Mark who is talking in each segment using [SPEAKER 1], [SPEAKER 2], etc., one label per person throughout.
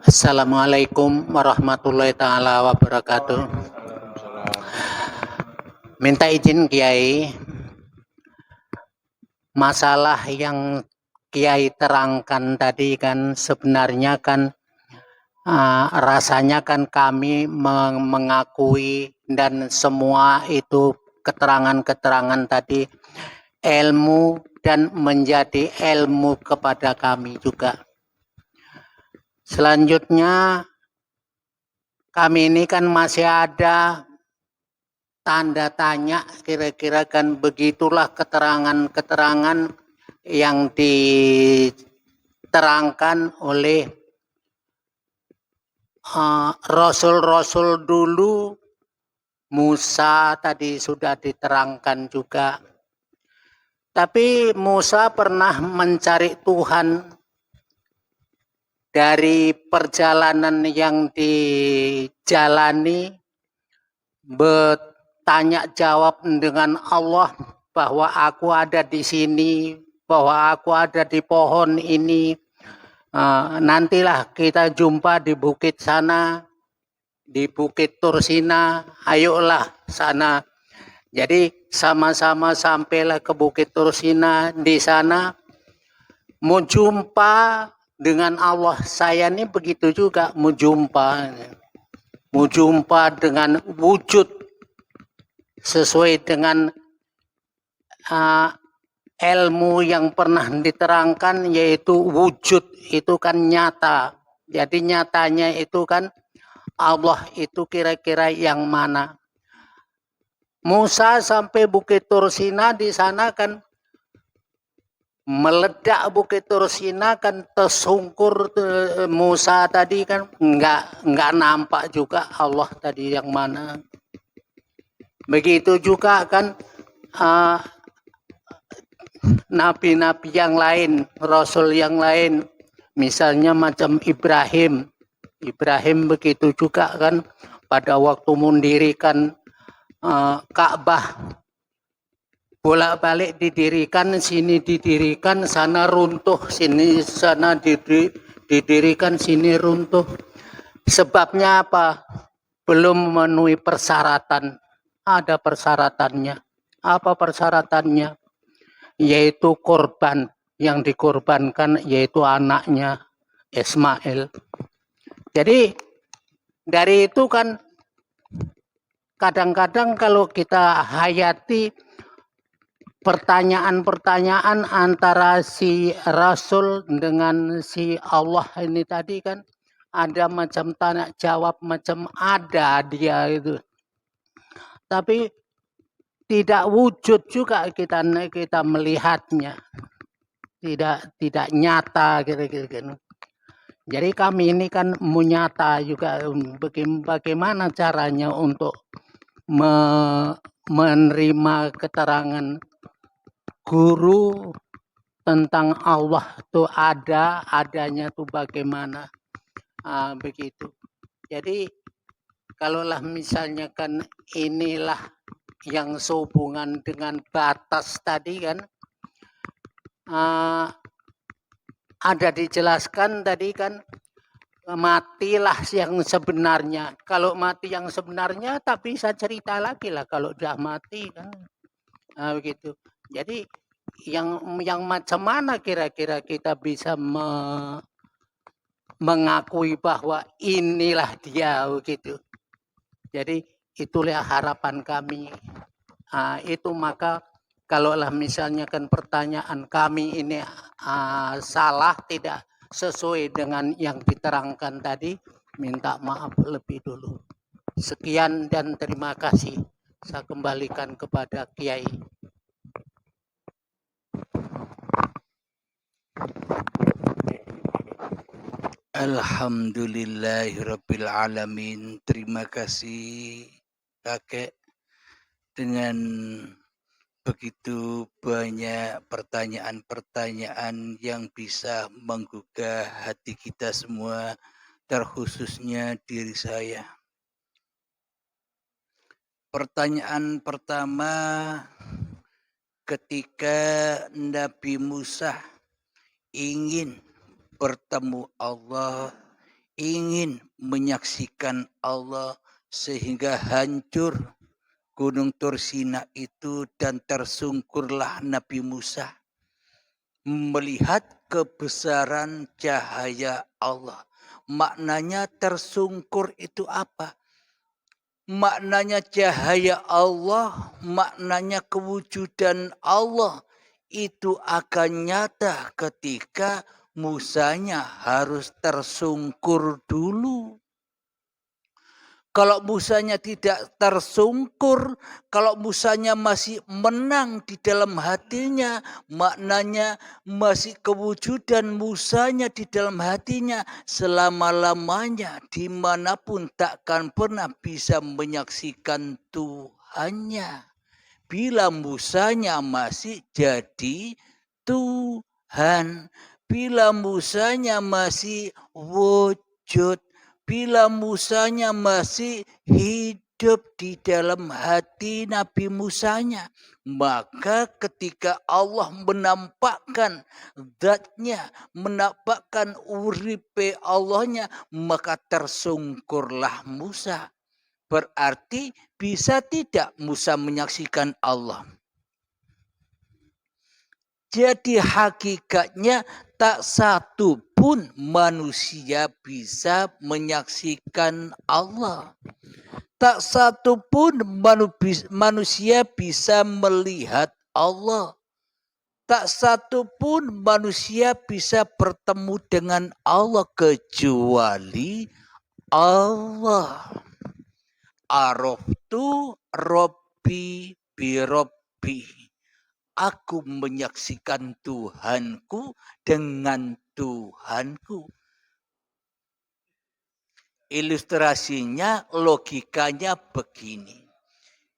[SPEAKER 1] Assalamualaikum warahmatullahi taala wabarakatuh. Minta izin Kiai, masalah yang Kiai terangkan tadi kan sebenarnya kan rasanya kan kami mengakui dan semua itu keterangan-keterangan tadi ilmu dan menjadi ilmu kepada kami juga. Selanjutnya kami ini kan masih ada tanda tanya, kira-kira kan begitulah keterangan-keterangan yang diterangkan oleh Rasul-Rasul dulu. Musa tadi sudah diterangkan juga. Tapi Musa pernah mencari Tuhan dari perjalanan yang dijalani, bertanya jawab dengan Allah bahwa aku ada di sini, bahwa aku ada di pohon ini. Nantilah kita jumpa di bukit sana, di bukit Tursina, ayolah sana. Jadi sama-sama sampailah ke bukit Tursina. Di sana mau jumpa dengan Allah. Saya ini begitu juga mau jumpa dengan wujud sesuai dengan ilmu yang pernah diterangkan, yaitu wujud itu kan nyata. Jadi nyatanya itu kan Allah itu kira-kira yang mana. Musa sampai bukit Tursina, di sana kan meledak bukit Tursina kan tersungkur Musa tadi kan enggak nampak juga Allah tadi yang mana. Begitu juga kan nabi-nabi yang lain, rasul yang lain, misalnya macam Ibrahim begitu juga kan pada waktu mendirikan Ka'bah, bolak-balik didirikan, sini didirikan, sana runtuh, sini sana didirikan, sini runtuh. Sebabnya apa? Belum memenuhi persyaratan. Ada persyaratannya. Apa persyaratannya? Yaitu korban. Yang dikorbankan yaitu anaknya Ismail. Jadi dari itu kan kadang-kadang kalau kita hayati pertanyaan-pertanyaan antara si Rasul dengan si Allah ini tadi kan ada macam tanya jawab, macam ada dia itu. Tapi tidak wujud juga kita melihatnya. Tidak nyata kira-kira. Jadi kami ini kan menyata juga bagaimana caranya untuk menerima keterangan guru tentang Allah itu adanya tuh bagaimana, begitu. Jadi kalaulah misalnya kan inilah yang sehubungan dengan batas tadi kan, ada dijelaskan tadi kan, matilah yang sebenarnya. Kalau mati yang sebenarnya tak bisa cerita lagi lah kalau sudah mati kan, begitu. Jadi yang macam mana kira-kira kita bisa mengakui bahwa inilah dia begitu. Jadi itulah harapan kami. Itu maka kalaulah misalnya kan pertanyaan kami ini salah, tidak sesuai dengan yang diterangkan tadi, minta maaf lebih dulu. Sekian dan terima kasih. Saya kembalikan kepada Kiai.
[SPEAKER 2] Alhamdulillahirrabbilalamin. Terima kasih kakek. Dengan begitu banyak pertanyaan-pertanyaan yang bisa menggugah hati kita semua, terkhususnya diri saya. Pertanyaan pertama, ketika Nabi Musa ingin bertemu Allah, ingin menyaksikan Allah sehingga hancur Gunung Tursina itu dan tersungkurlah Nabi Musa melihat kebesaran cahaya Allah. Maknanya tersungkur itu apa? Maknanya cahaya Allah, maknanya kewujudan Allah itu akan nyata ketika Musanya harus tersungkur dulu. Kalau Musanya tidak tersungkur, kalau Musanya masih menang di dalam hatinya, maknanya masih kewujudan Musanya di dalam hatinya selama-lamanya, dimanapun takkan pernah bisa menyaksikan Tuhannya. Bila Musanya masih jadi Tuhan, bila Musanya masih wujud, bila Musanya masih hidup di dalam hati Nabi Musanya, maka ketika Allah menampakkan zatnya, menampakkan uripe Allahnya, maka tersungkurlah Musa. Berarti bisa tidak Musa menyaksikan Allah? Jadi hakikatnya tak satu pun manusia bisa menyaksikan Allah. Tak satu pun manusia bisa melihat Allah. Tak satu pun manusia bisa bertemu dengan Allah kecuali Allah. Araftu Robbi birobbi. Aku menyaksikan Tuhanku dengan Tuhanku. Ilustrasinya, logikanya begini.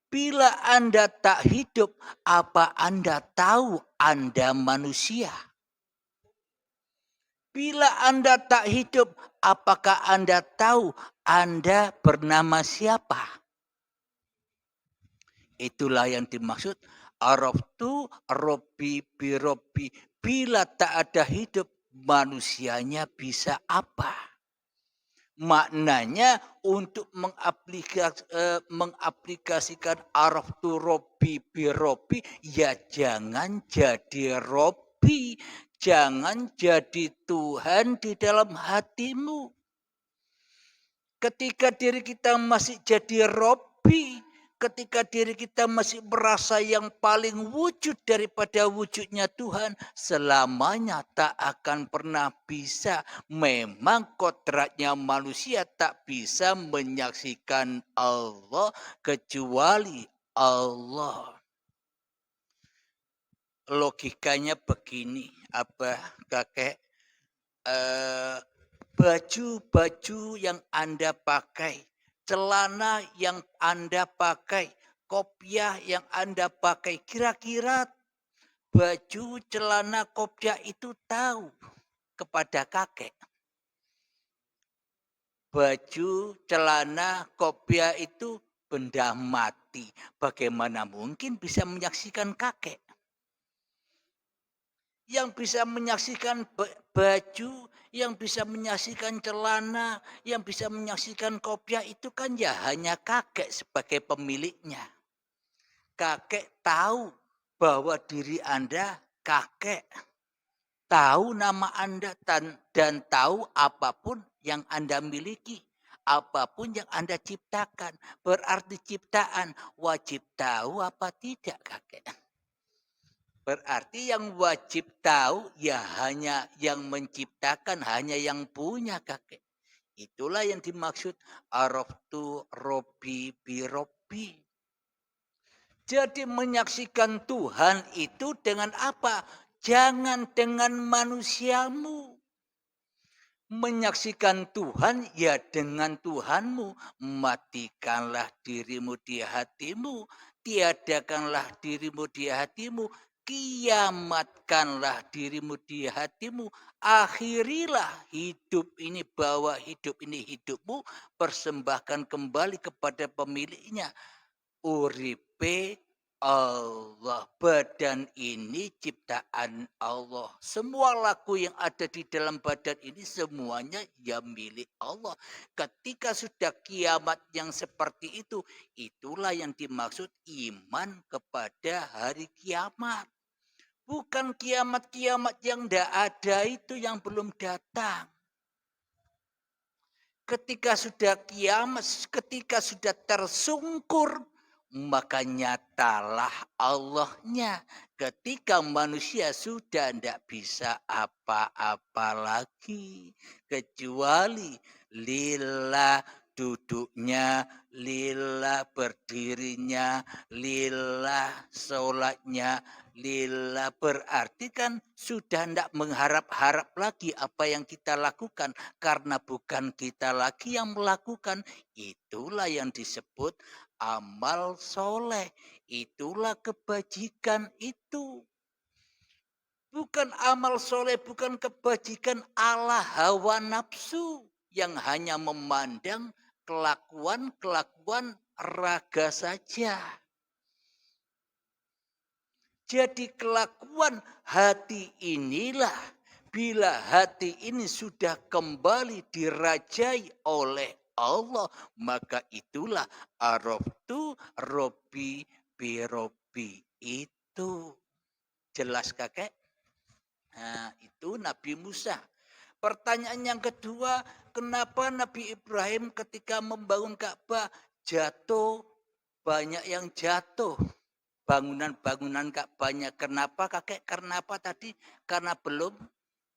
[SPEAKER 2] Bila Anda tak hidup, apa Anda tahu Anda manusia? Bila Anda tak hidup, apakah Anda tahu Anda bernama siapa? Itulah yang dimaksud araftu robbi birobbi. Bila tak ada hidup, manusianya bisa apa? Maknanya untuk mengaplikasikan araftu robbi birobbi, ya jangan jadi robbi. Jangan jadi Tuhan di dalam hatimu. Ketika diri kita masih jadi robbi, ketika diri kita masih merasa yang paling wujud daripada wujudnya Tuhan, selamanya tak akan pernah bisa. Memang kodratnya manusia tak bisa menyaksikan Allah kecuali Allah. Logikanya begini, kakek? Baju-baju yang Anda pakai, celana yang Anda pakai, kopiah yang Anda pakai, kira-kira baju, celana, kopiah itu tahu kepada kakek. Baju, celana, kopiah itu benda mati. Bagaimana mungkin bisa menyaksikan kakek? Yang bisa menyaksikan baju, yang bisa menyaksikan celana, yang bisa menyaksikan kopiah itu kan ya hanya kakek sebagai pemiliknya. Kakek tahu bahwa diri Anda kakek. Tahu nama Anda dan tahu apapun yang Anda miliki. Apapun yang Anda ciptakan. Berarti ciptaan wajib tahu apa tidak kakek? Berarti yang wajib tahu ya hanya yang menciptakan, hanya yang punya kakek. Itulah yang dimaksud araftu robbi birobbi. Jadi menyaksikan Tuhan itu dengan apa? Jangan dengan manusiamu. Menyaksikan Tuhan ya dengan Tuhanmu. Matikanlah dirimu di hatimu. Tiadakanlah dirimu di hatimu. Kiamatkanlah dirimu di hatimu. Akhirilah hidup ini, bawa hidup ini hidupmu. Persembahkan kembali kepada pemiliknya. uripe Allah. Badan ini ciptaan Allah. Semua laku yang ada di dalam badan ini semuanya ya milik Allah. Ketika sudah kiamat yang seperti itu, itulah yang dimaksud iman kepada hari kiamat. Bukan kiamat-kiamat yang tidak ada itu yang belum datang. Ketika sudah kiamat, ketika sudah tersungkur, maka nyatalah Allahnya. Ketika manusia sudah tidak bisa apa-apa lagi. Kecuali lillah duduknya, lillah berdirinya, lillah sholatnya, lillah berarti kan sudah tidak mengharap-harap lagi apa yang kita lakukan. Karena bukan kita lagi yang melakukan. Itulah yang disebut amal soleh. Itulah kebajikan itu. Bukan amal soleh, bukan kebajikan ala hawa nafsu. Yang hanya memandang kelakuan-kelakuan raga saja. Jadi kelakuan hati inilah, bila hati ini sudah kembali dirajai oleh Allah, maka itulah araftu robbi birobbi. Itu jelas kakek? Nah, itu Nabi Musa. Pertanyaan yang kedua, kenapa Nabi Ibrahim ketika membangun Ka'bah jatuh, banyak yang jatuh bangunan-bangunan Ka'bahnya. Kenapa kakek? Karena apa tadi? Karena belum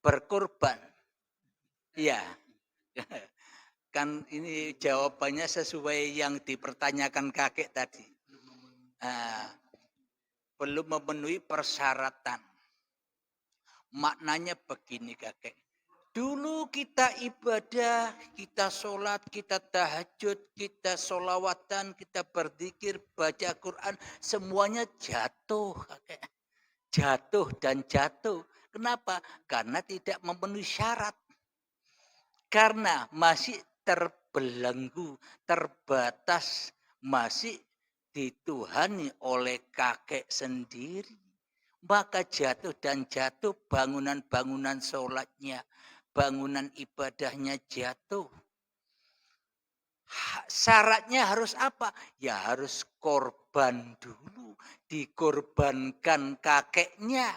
[SPEAKER 2] berkorban. Iya. Kan ini jawabannya sesuai yang dipertanyakan kakek tadi. Belum memenuhi persyaratan. Maknanya begini kakek. Dulu kita ibadah, kita sholat, kita tahajud, kita sholawatan, kita berzikir, baca Quran, semuanya jatuh kakek. Jatuh dan jatuh. Kenapa? Karena tidak memenuhi syarat. Karena masih terbelenggu, terbatas, masih dituhani oleh kakek sendiri. Maka jatuh dan jatuh bangunan-bangunan sholatnya, bangunan ibadahnya jatuh. Syaratnya harus apa? Ya harus korban dulu. Dikorbankan kakeknya.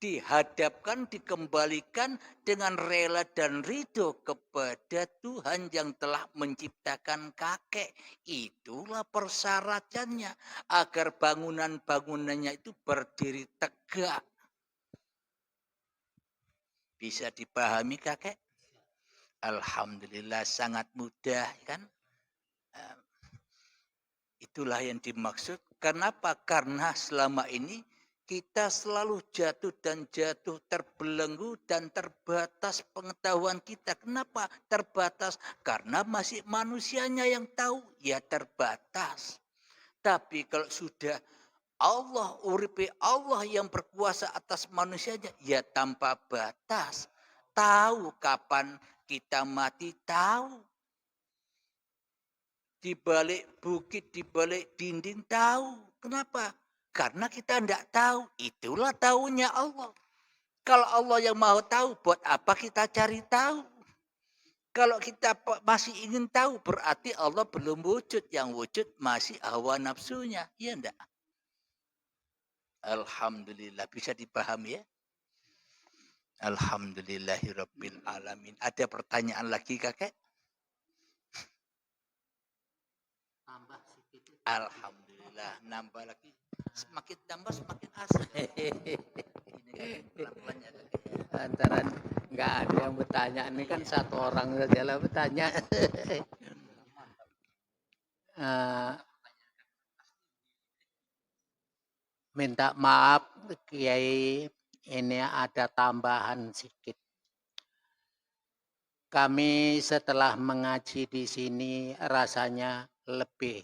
[SPEAKER 2] Dihadapkan, dikembalikan dengan rela dan ridho kepada Tuhan yang telah menciptakan kakek. Itulah persyaratannya. Agar bangunan-bangunannya itu berdiri tegak. Bisa dipahami kakek? Alhamdulillah sangat mudah kan? Itulah yang dimaksud. Kenapa? Karena selama ini kita selalu jatuh dan jatuh, terbelenggu dan terbatas pengetahuan kita. Kenapa terbatas? Karena masih manusianya yang tahu, ya terbatas. Tapi kalau sudah Allah, uripe Allah yang berkuasa atas manusianya, ya tanpa batas. Tahu kapan kita mati, tahu. Di balik bukit, di balik dinding tahu. Kenapa? Karena kita tidak tahu. Itulah tahunya Allah. Kalau Allah yang mau tahu, buat apa kita cari tahu? Kalau kita masih ingin tahu, berarti Allah belum wujud. Yang wujud masih hawa nafsunya. Iya enggak? Alhamdulillah. Bisa dipahami ya? Alhamdulillahirabbil alamin. Ada pertanyaan lagi kakek? Alhamdulillah, nambah lagi. Semakin tambah semakin asik. Ini pelan-pelan ya kakek.
[SPEAKER 1] Antara nggak ada yang bertanya, ini kan satu orang saja lah bertanya. Minta maaf Kiai, ini ada tambahan sedikit. Kami setelah mengaji di sini rasanya lebih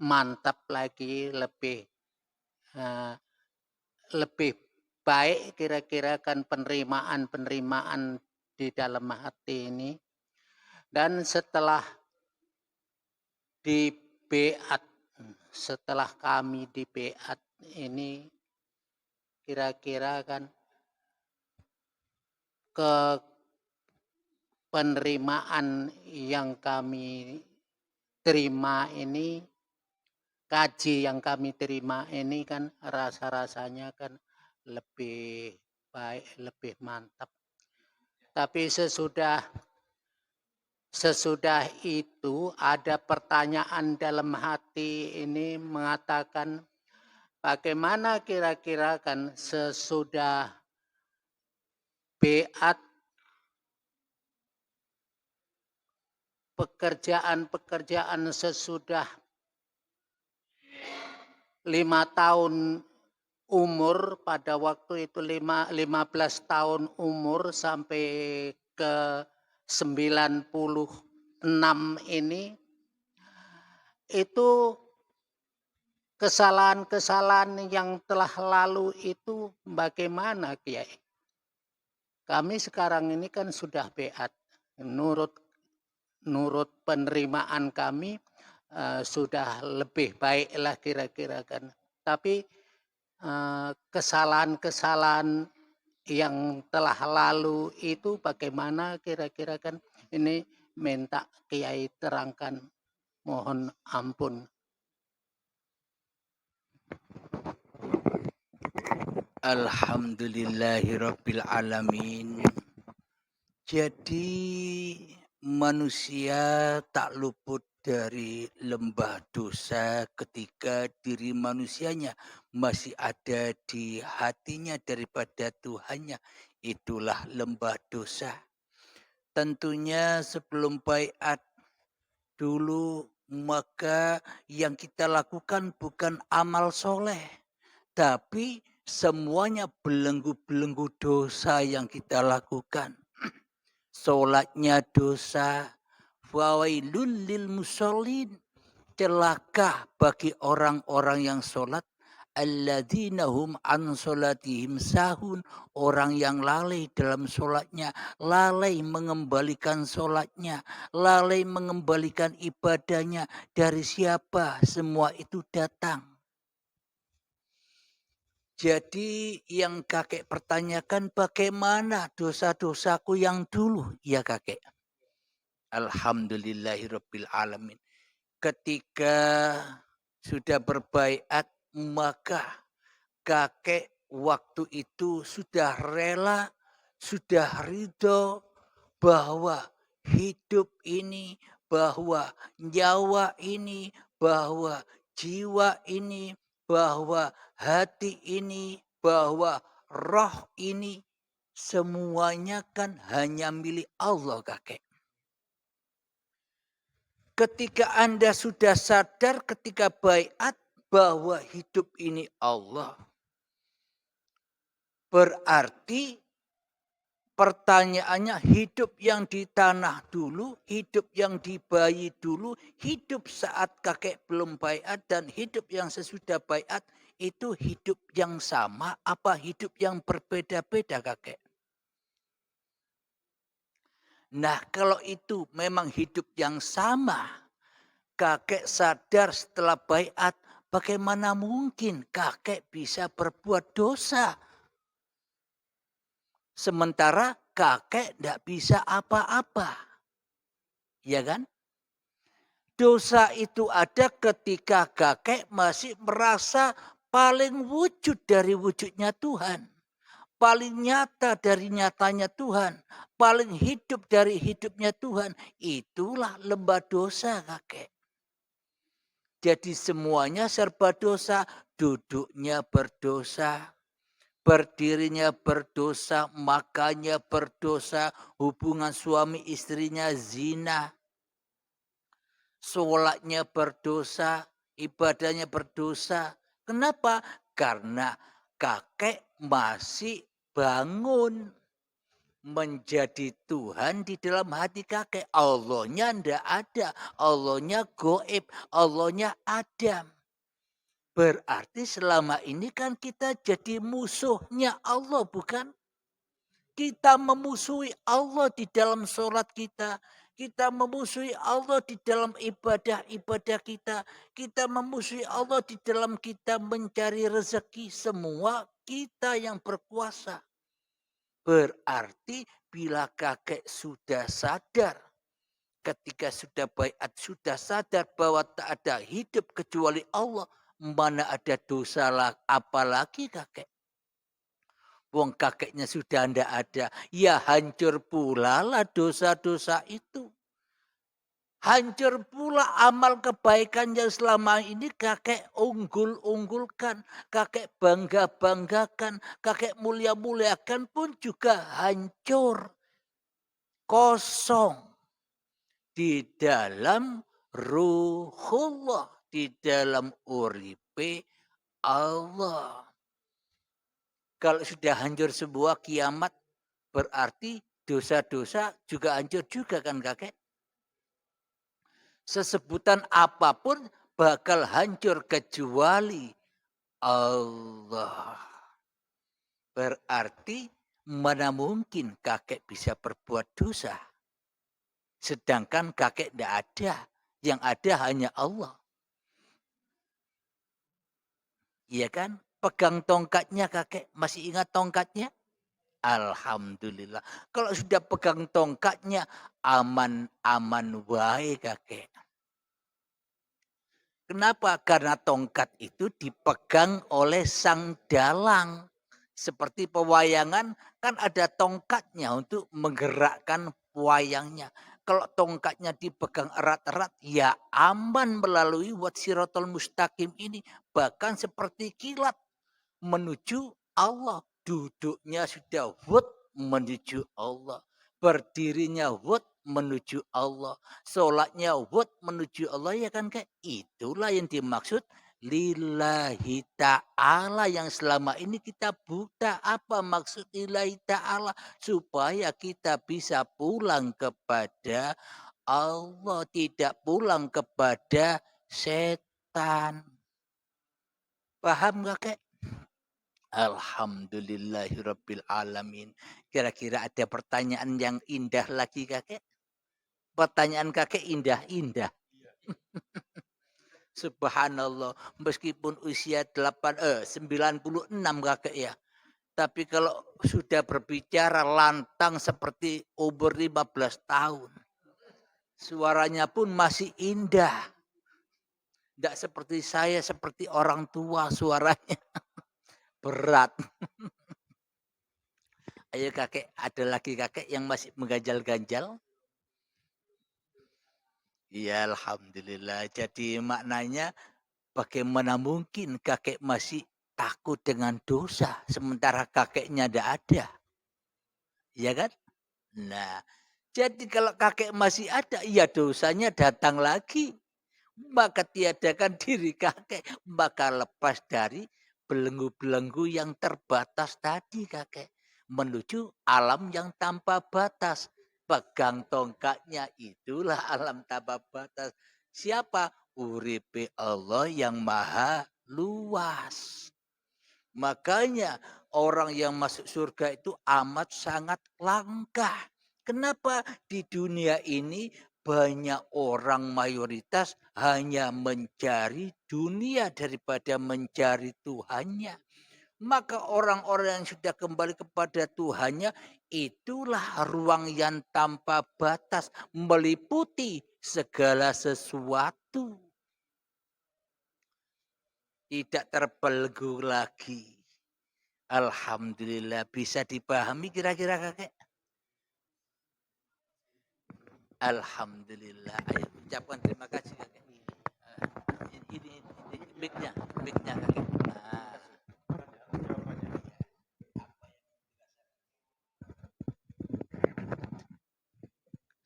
[SPEAKER 1] mantap lagi, lebih baik kira-kira kan penerimaan di dalam hati ini. Dan setelah di beat setelah kami di Beat ini kira-kira kan ke penerimaan yang kami terima ini, kaji yang kami terima ini kan rasa-rasanya kan lebih baik, lebih mantap. Tapi sesudah itu ada pertanyaan dalam hati ini mengatakan bagaimana kira-kira kan sesudah Beat pekerjaan-pekerjaan sesudah 5 tahun umur, pada waktu itu 15 tahun umur sampai ke 96 ini, itu kesalahan-kesalahan yang telah lalu itu bagaimana Kiai? Kami sekarang ini kan sudah Beat, menurut penerimaan kami sudah lebih baik lah kira-kira kan. Tapi kesalahan-kesalahan yang telah lalu itu bagaimana kira-kira kan, ini minta Kiai terangkan, mohon ampun.
[SPEAKER 2] Alhamdulillahirabbil alamin. Jadi manusia tak luput dari lembah dosa ketika diri manusianya masih ada di hatinya daripada Tuhannya. Itulah lembah dosa. Tentunya sebelum baiat dulu, maka yang kita lakukan bukan amal soleh, tapi semuanya belenggu-belenggu dosa yang kita lakukan. Solatnya dosa, fawailul lil musallin, celaka bagi orang-orang yang solat, alladzina hum an solatihim sahun, orang yang lalai dalam solatnya, lalai mengembalikan solatnya, lalai mengembalikan ibadahnya. Dari siapa semua itu datang? Jadi yang kakek pertanyakan, bagaimana dosa-dosaku yang dulu? Ya kakek. Alhamdulillahirabbil alamin. Ketika sudah berbaiat, maka kakek waktu itu sudah rela, sudah ridho bahwa hidup ini, bahwa nyawa ini, bahwa jiwa ini, bahwa hati ini, bahwa roh ini, semuanya kan hanya milik Allah kakek. Ketika Anda sudah sadar ketika baiat bahwa hidup ini Allah, berarti pertanyaannya, hidup yang di tanah dulu, hidup yang di bayi dulu, hidup saat kakek belum baiat, dan hidup yang sesudah baiat, itu hidup yang sama apa hidup yang berbeda-beda kakek? Nah kalau itu memang hidup yang sama, kakek sadar setelah baiat, bagaimana mungkin kakek bisa berbuat dosa? Sementara kakek tidak bisa apa-apa. Ya kan? Dosa itu ada ketika kakek masih merasa paling wujud dari wujudnya Tuhan. Paling nyata dari nyatanya Tuhan. Paling hidup dari hidupnya Tuhan. Itulah lembah dosa kakek. Jadi semuanya serba dosa. Duduknya berdosa, berdirinya berdosa, makannya berdosa, hubungan suami istrinya zina, sholatnya berdosa, ibadahnya berdosa. Kenapa? Karena kakek masih bangun menjadi Tuhan di dalam hati kakek. Allahnya ndak ada, Allahnya goib, Allahnya Adam. Berarti selama ini kan kita jadi musuhnya Allah, bukan? Kita memusuhi Allah di dalam sholat kita. Kita memusuhi Allah di dalam ibadah-ibadah kita. Kita memusuhi Allah di dalam kita mencari rezeki. Semua kita yang berkuasa. Berarti bila kakek sudah sadar, ketika sudah baiat, sudah sadar bahwa tak ada hidup kecuali Allah, mana ada dosa apalagi kakek? Wong kakeknya sudah ndak ada, ya hancur pula lah dosa-dosa itu. Hancur pula amal kebaikan yang selama ini kakek unggul-unggulkan, kakek bangga-banggakan, kakek mulia-muliakan pun juga hancur. Kosong. Di dalam ruhullah, di dalam uripe Allah. Kalau sudah hancur sebuah kiamat, berarti dosa-dosa juga hancur juga kan kakek? Sesebutan apapun bakal hancur kecuali Allah. Berarti mana mungkin kakek bisa berbuat dosa. Sedangkan kakek tidak ada. Yang ada hanya Allah. Iya kan? Pegang tongkatnya kakek. Masih ingat tongkatnya? Alhamdulillah. Kalau sudah pegang tongkatnya, aman-aman wae kakek. Kenapa? Karena tongkat itu dipegang oleh sang dalang. Seperti pewayangan kan ada tongkatnya untuk menggerakkan wayangnya. Kalau tongkatnya dipegang erat-erat, ya aman melalui watsirotol mustaqim ini. Bahkan seperti kilat menuju Allah. Duduknya sudah menuju Allah. Berdirinya menuju Allah. Sholatnya menuju Allah, ya kan kayak itulah yang dimaksud lillahi ta'ala yang selama ini kita buta. Apa maksud lillahi ta'ala? Supaya kita bisa pulang kepada Allah, tidak pulang kepada setan. Paham gak kek? Alhamdulillahirabbil alamin. Kira-kira ada pertanyaan yang indah lagi kakek? Pertanyaan kakek indah-indah. Subhanallah, meskipun usia 96 kakek ya. Tapi kalau sudah berbicara lantang seperti umur 15 tahun. Suaranya pun masih indah. Tidak seperti saya, seperti orang tua suaranya. Berat. Ayo kakek, ada lagi kakek yang masih mengganjal-ganjal? Iya, alhamdulillah. Jadi maknanya bagaimana mungkin kakek masih takut dengan dosa sementara kakeknya tidak ada? Iya kan? Nah, jadi kalau kakek masih ada, ya dosanya datang lagi. Maka tiadakan diri kakek, maka lepas dari belenggu-belenggu yang terbatas tadi kakek. Menuju alam yang tanpa batas. Pegang tongkatnya, itulah alam tanpa batas. Siapa? Uripe Allah yang maha luas. Makanya orang yang masuk surga itu amat sangat langka. Kenapa? Di dunia ini banyak orang mayoritas hanya mencari dunia daripada mencari Tuhannya. Maka orang-orang yang sudah kembali kepada Tuhannya, itulah ruang yang tanpa batas, meliputi segala sesuatu. Tidak terbelenggu lagi. Alhamdulillah, bisa dipahami kira-kira kakek? Alhamdulillah. Ayo ucapkan terima kasih kakek. Ini mic-nya kakek. Nah.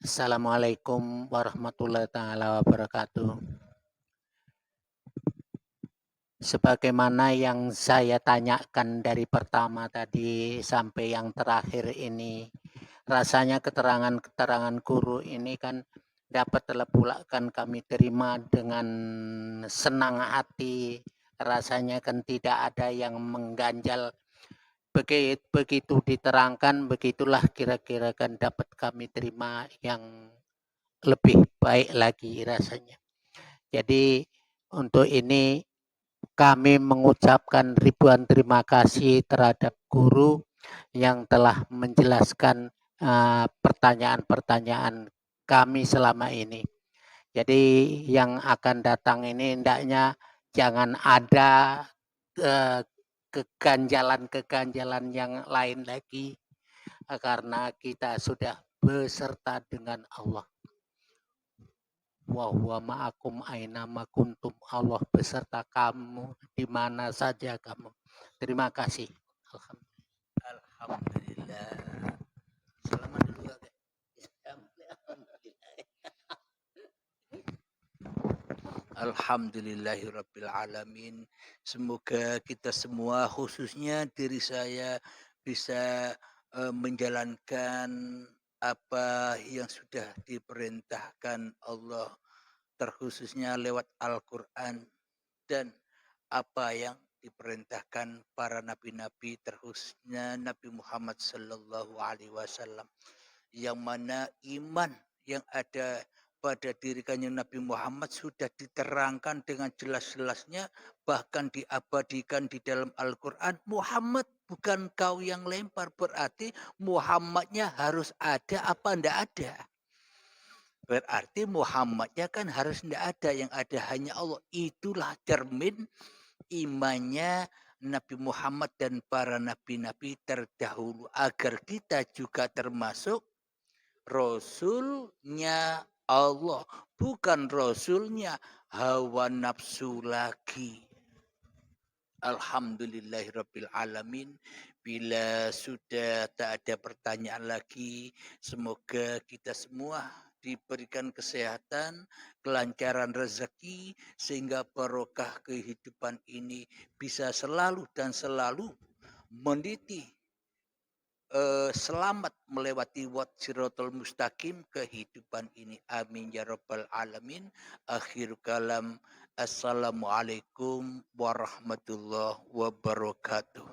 [SPEAKER 1] Assalamualaikum warahmatullahi taala wabarakatuh. Sebagaimana yang saya tanyakan dari pertama tadi sampai yang terakhir ini, rasanya keterangan-keterangan guru ini kan dapat pula kan kami terima dengan senang hati. Rasanya kan tidak ada yang mengganjal. Begitu diterangkan, begitulah kira-kira kan dapat kami terima yang lebih baik lagi rasanya. Jadi untuk ini kami mengucapkan ribuan terima kasih terhadap guru yang telah menjelaskan pertanyaan-pertanyaan kami selama ini. Jadi yang akan datang ini hendaknya jangan ada keganjalan-keganjalan yang lain lagi, karena kita sudah beserta dengan Allah. Wa huwa ma'akum aina ma kuntum. Allah beserta kamu di mana saja kamu. Terima kasih.
[SPEAKER 2] Alhamdulillah. Selamat dulu ya. Alhamdulillahirabbil alamin. Semoga kita semua, khususnya diri saya, bisa menjalankan apa yang sudah diperintahkan Allah, terkhususnya lewat Al-Quran, dan apa yang diperintahkan para nabi-nabi, terkhususnya Nabi Muhammad Sallallahu Alaihi Wasallam, yang mana iman yang ada pada diri kanjeng Nabi Muhammad sudah diterangkan dengan jelas-jelasnya, bahkan diabadikan di dalam Al-Quran. Muhammad bukan kau yang lempar, berarti Muhammadnya harus ada apa ndak ada. Berarti Muhammadnya kan harus ndak ada, yang ada hanya Allah. Itulah cermin imannya Nabi Muhammad dan para nabi-nabi terdahulu, agar kita juga termasuk Rasulnya Allah, bukan Rasulnya hawa nafsu lagi. Alhamdulillahirabbil alamin. Bila sudah tak ada pertanyaan lagi, semoga kita semua diberikan kesehatan, kelancaran rezeki, sehingga barokah kehidupan ini bisa selalu dan selalu meniti selamat melewati wat siratal mustaqim kehidupan ini. Amin ya rabbal alamin. Akhir kalam. Assalamualaikum warahmatullahi wabarakatuh.